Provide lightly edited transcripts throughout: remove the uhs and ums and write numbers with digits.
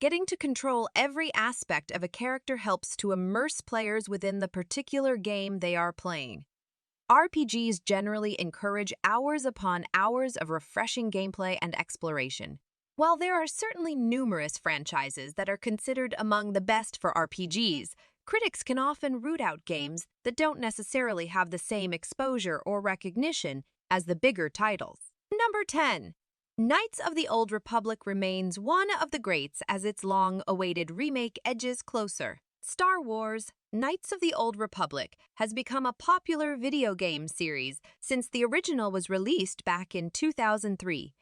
Getting to control every aspect of a character helps to immerse players within the particular game they are playing. RPGs generally encourage hours upon hours of refreshing gameplay and exploration. While there are certainly numerous franchises that are considered among the best for RPGs, critics can often root out games that don't necessarily have the same exposure or recognition as the bigger titles. Number 10. Knights of the Old Republic remains one of the greats as its long-awaited remake edges closer. Star Wars: Knights of the Old Republic has become a popular video game series since the original was released back in 2003.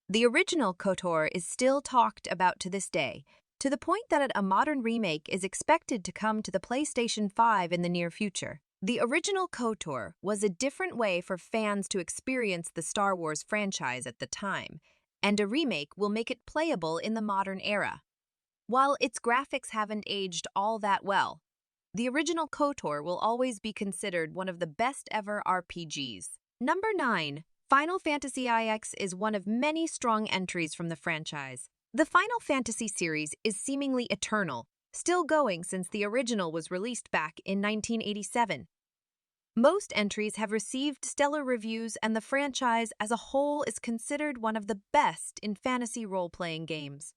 The original KOTOR is still talked about to this day, to the point that a modern remake is expected to come to the PlayStation 5 in the near future. The original KOTOR was a different way for fans to experience the Star Wars franchise at the time, and a remake will make it playable in the modern era. While its graphics haven't aged all that well, the original KOTOR will always be considered one of the best ever RPGs. Number 9. Final Fantasy IX is one of many strong entries from the franchise. The Final Fantasy series is seemingly eternal, still going since the original was released back in 1987. Most entries have received stellar reviews, and the franchise as a whole is considered one of the best in fantasy role-playing games.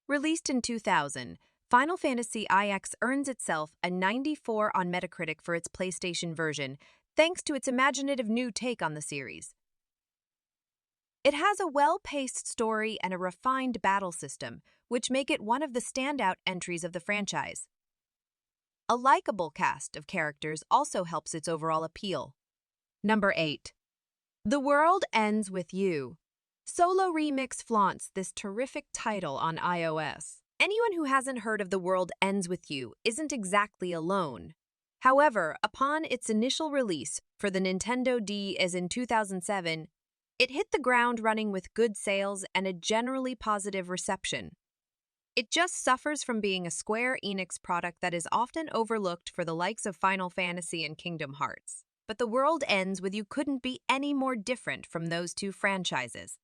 Released in 2000, Final Fantasy IX earns itself a 94 on Metacritic for its PlayStation version, thanks to its imaginative new take on the series. It has a well-paced story and a refined battle system, which make it one of the standout entries of the franchise. A likable cast of characters also helps its overall appeal. Number 8. The World Ends With You. Solo Remix flaunts this terrific title on iOS. Anyone who hasn't heard of The World Ends With You isn't exactly alone. However, upon its initial release for the Nintendo DS in 2007, it hit the ground running with good sales and a generally positive reception. It just suffers from being a Square Enix product that is often overlooked for the likes of Final Fantasy and Kingdom Hearts. But The World Ends With You couldn't be any more different from those two franchises.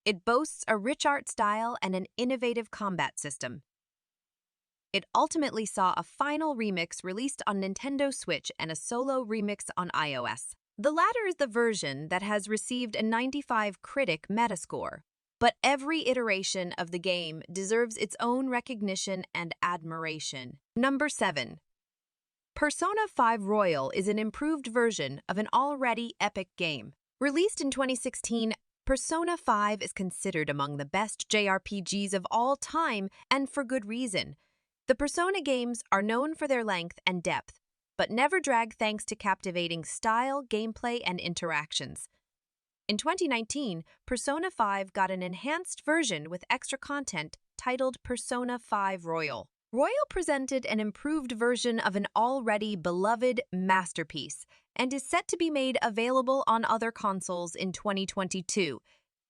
It boasts a rich art style and an innovative combat system. It ultimately saw a final remix released on Nintendo Switch and a solo remix on iOS. The latter is the version that has received a 95 critic Metascore. But every iteration of the game deserves its own recognition and admiration. Number 7. Persona 5 Royal is an improved version of an already epic game. Released in 2016, Persona 5 is considered among the best JRPGs of all time, and for good reason. The Persona games are known for their length and depth, but never drag thanks to captivating style, gameplay, and interactions. In 2019, Persona 5 got an enhanced version with extra content titled Persona 5 Royal. Royal presented an improved version of an already beloved masterpiece and is set to be made available on other consoles in 2022.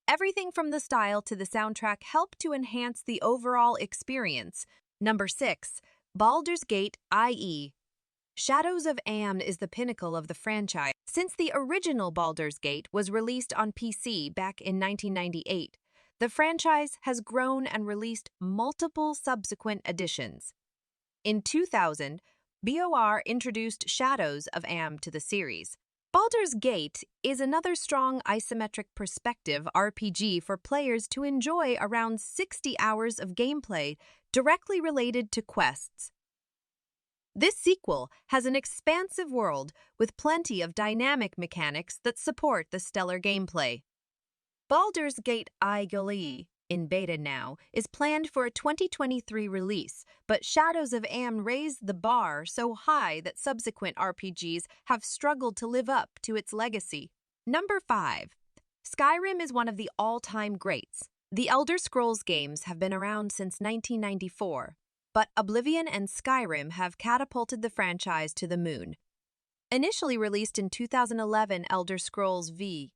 Everything from the style to the soundtrack help to enhance the overall experience. Number 6. Baldur's Gate IE. Shadows of Amn is the pinnacle of the franchise. Since the original Baldur's Gate was released on PC back in 1998, the franchise has grown and released multiple subsequent editions. In 2000, BOR introduced Shadows of Amn to the series. Baldur's Gate is another strong isometric perspective RPG for players to enjoy around 60 hours of gameplay directly related to quests. This sequel has an expansive world with plenty of dynamic mechanics that support the stellar gameplay. Baldur's Gate IE, in beta now, is planned for a 2023 release, but Shadows of Amn raised the bar so high that subsequent RPGs have struggled to live up to its legacy. Number 5. Skyrim is one of the all-time greats. The Elder Scrolls games have been around since 1994. But Oblivion and Skyrim have catapulted the franchise to the moon. Initially released in 2011 Elder Scrolls V,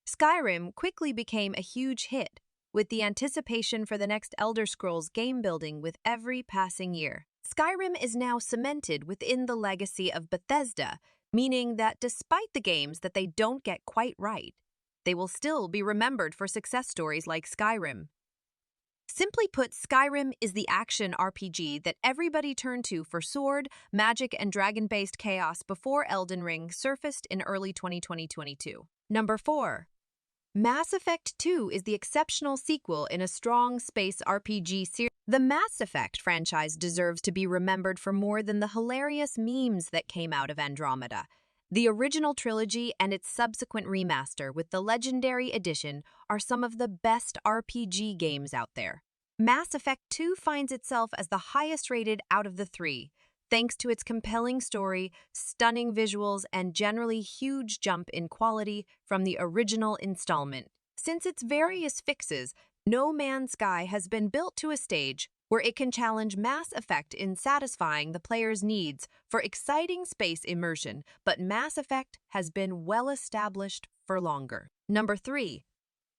Skyrim quickly became a huge hit, with the anticipation for the next Elder Scrolls game building with every passing year. Skyrim is now cemented within the legacy of Bethesda, meaning that despite the games that they don't get quite right, they will still be remembered for success stories like Skyrim. Simply put, Skyrim is the action RPG that everybody turned to for sword, magic, and dragon-based chaos before Elden Ring surfaced in early 2022. Number 4. Mass Effect 2 is the exceptional sequel in a strong space RPG series. The Mass Effect franchise deserves to be remembered for more than the hilarious memes that came out of Andromeda. The original trilogy and its subsequent remaster with the Legendary Edition are some of the best RPG games out there. Mass Effect 2 finds itself as the highest rated out of the three, thanks to its compelling story, stunning visuals, and generally huge jump in quality from the original installment. Since its various fixes, No Man's Sky has been built to a stage where it can challenge Mass Effect in satisfying the player's needs for exciting space immersion, but Mass Effect has been well established for longer. Number 3.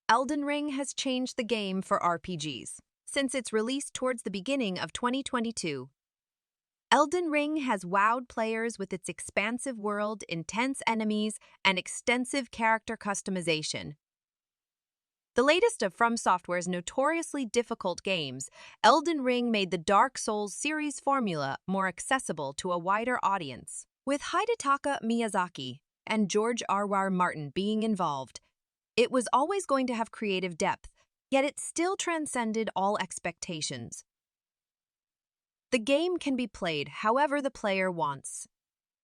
Elden Ring has changed the game for RPGs. Since its release towards the beginning of 2022, Elden Ring has wowed players with its expansive world, intense enemies, and extensive character customization. The latest of From Software's notoriously difficult games, Elden Ring made the Dark Souls series formula more accessible to a wider audience. With Hidetaka Miyazaki and George R.R. Martin being involved, it was always going to have creative depth, yet it still transcended all expectations. The game can be played however the player wants,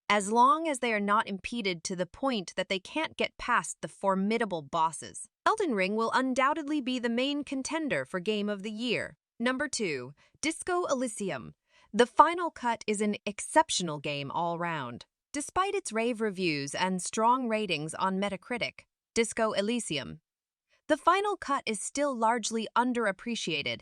as long as they are not impeded to the point that they can't get past the formidable bosses. Elden Ring will undoubtedly be the main contender for Game of the Year. Number 2. Disco Elysium. The Final Cut is an exceptional game all round. Despite its rave reviews and strong ratings on Metacritic, Disco Elysium, The Final Cut is still largely underappreciated.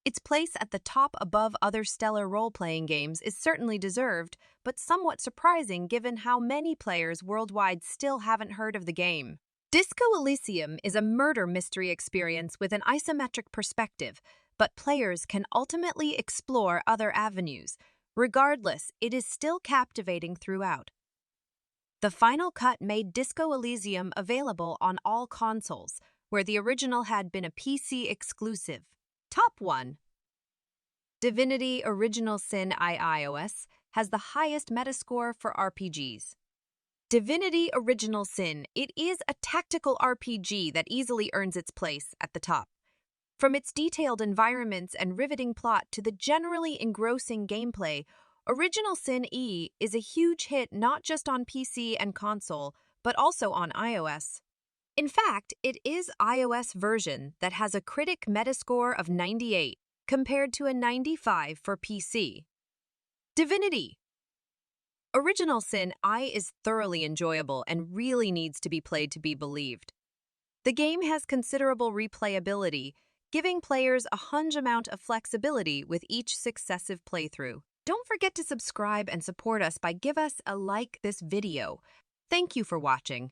Its place at the top above other stellar role-playing games is certainly deserved, but somewhat surprising given how many players worldwide still haven't heard of the game. Disco Elysium is a murder mystery experience with an isometric perspective, but players can ultimately explore other avenues. Regardless, it is still captivating throughout. The Final Cut made Disco Elysium available on all consoles, where the original had been a PC exclusive. Top 1. Divinity Original Sin iOS has the highest Metascore for RPGs. Divinity Original Sin, it is a tactical RPG that easily earns its place at the top. From its detailed environments and riveting plot to the generally engrossing gameplay, Original Sin E is a huge hit not just on PC and console, but also on iOS. In fact, it is iOS version that has a critic Metascore of 98, compared to a 95 for PC. Divinity Original Sin I is thoroughly enjoyable and really needs to be played to be believed. The game has considerable replayability, giving players a huge amount of flexibility with each successive playthrough. Don't forget to subscribe and support us by give us a like this video. Thank you for watching.